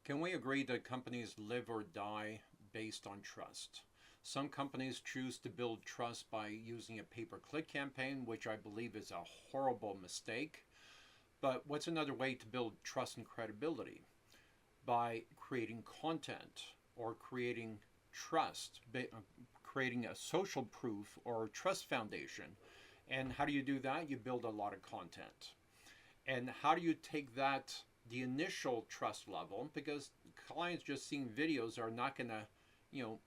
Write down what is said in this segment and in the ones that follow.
Can we agree that companies live or die based on trust? Some companies choose to build trust by using a pay-per-click campaign, which I believe is a horrible mistake. But what's another way to build trust and credibility? By creating content or creating trust, creating a social proof or trust foundation. And how do you do that? You build a lot of content. And how do you take that, the initial trust level, because clients just seeing videos are not going to, you know,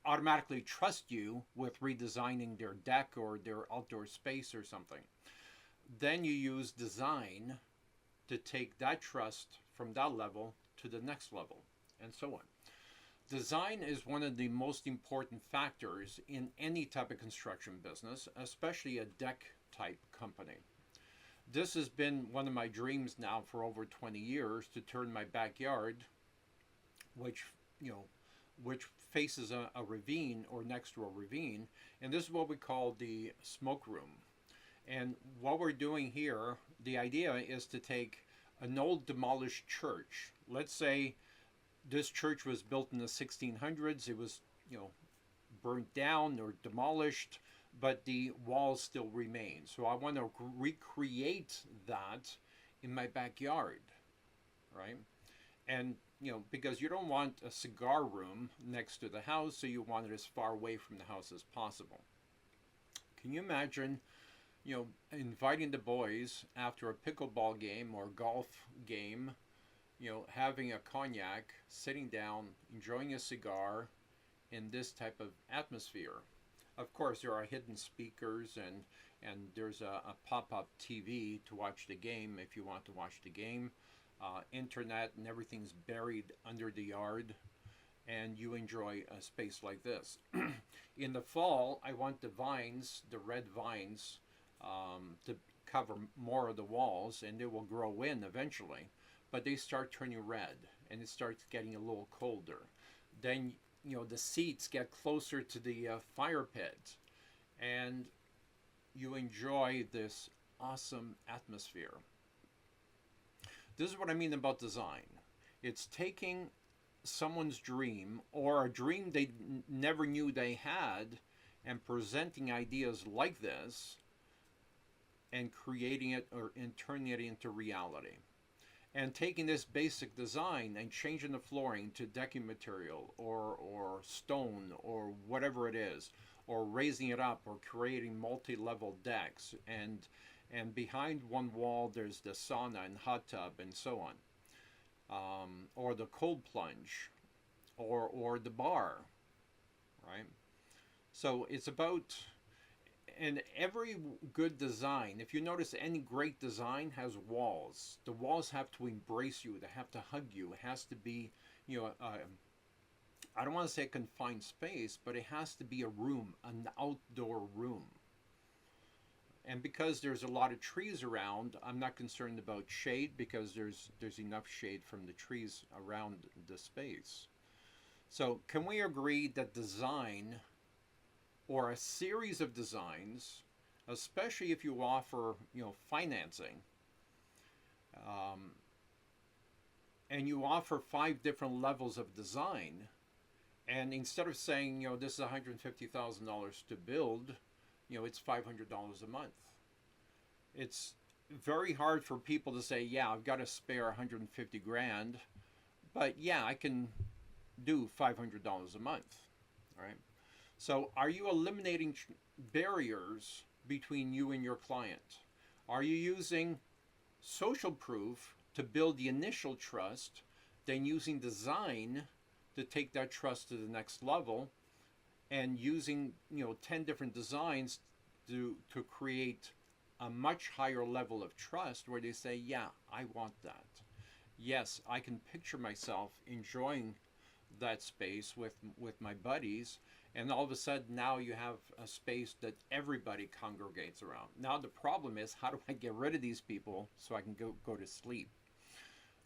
automatically trust you with redesigning their deck or their outdoor space or something. Then you use design to take that trust from that level to the next level, and so on. Design is one of the most important factors in any type of construction business, especially a deck type company. This has been one of my dreams now for over 20 years, to turn my backyard, which, you know, which faces a ravine or next to a ravine, and this is what we call the smoke room. And what we're doing here, the idea is to take an old demolished church. Let's say this church was built in the 1600s. It was, burnt down or demolished, but the walls still remain. So I want to recreate that in my backyard, right? And because you don't want a cigar room next to the house, so you want it as far away from the house as possible. Can you imagine, inviting the boys after a pickleball game or golf game, having a cognac, sitting down, enjoying a cigar in this type of atmosphere? Of course, there are hidden speakers, and there's a pop-up TV to watch the game if you want to watch the game. Internet and everything's buried under the yard, and you enjoy a space like this. In the fall, I want the vines, the red vines, to cover more of the walls, and they will grow in eventually. But they start turning red, and it starts getting a little colder. Then, the seats get closer to the fire pit, and you enjoy this awesome atmosphere. This is what I mean about design. It's taking someone's dream or a dream they never knew they had, and presenting ideas like this and creating it and turning it into reality. And taking this basic design and changing the flooring to decking material or stone or whatever it is, or raising it up or creating multi-level decks, and behind one wall there's the sauna and hot tub and so on, or the cold plunge, or the bar, right? So it's about, and every good design, if you notice, any great design has walls. The walls have to embrace you. They have to hug you. It has to be, I don't want to say a confined space, but it has to be a room, an outdoor room. And because there's a lot of trees around, I'm not concerned about shade, because there's enough shade from the trees around the space. So can we agree that design, or a series of designs, especially if you offer, financing, and you offer 5 different levels of design, and instead of saying, this is $150,000 to build, it's $500 a month. It's very hard for people to say, yeah, I've got to spare 150 grand, but yeah, I can do $500 a month, all right? So are you eliminating barriers between you and your client? Are you using social proof to build the initial trust, then using design to take that trust to the next level, and using 10 different designs to create a much higher level of trust, where they say, yeah, I want that. Yes, I can picture myself enjoying that space with my buddies, and all of a sudden now you have a space that everybody congregates around. Now the problem is, how do I get rid of these people so I can go to sleep,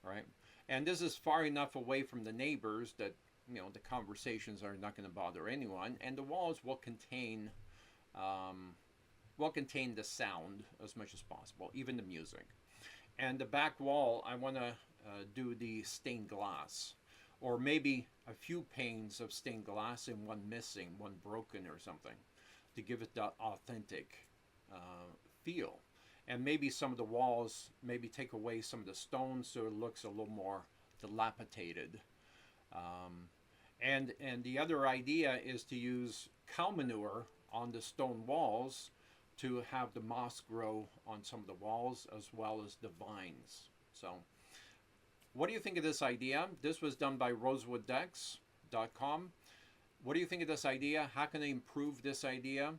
right? And this is far enough away from the neighbors that the conversations are not going to bother anyone, and the walls will contain the sound as much as possible, even the music. And the back wall, I want to do the stained glass, or maybe a few panes of stained glass and one missing, one broken or something, to give it that authentic feel. And maybe some of the walls, maybe take away some of the stones so it looks a little more dilapidated. And the other idea is to use cow manure on the stone walls to have the moss grow on some of the walls as well as the vines. So what do you think of this idea? This was done by rosewooddex.com. What do you think of this idea? How can they improve this idea?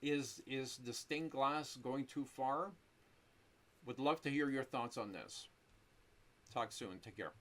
Is the stained glass going too far? Would love to hear your thoughts on this. Talk soon. Take care.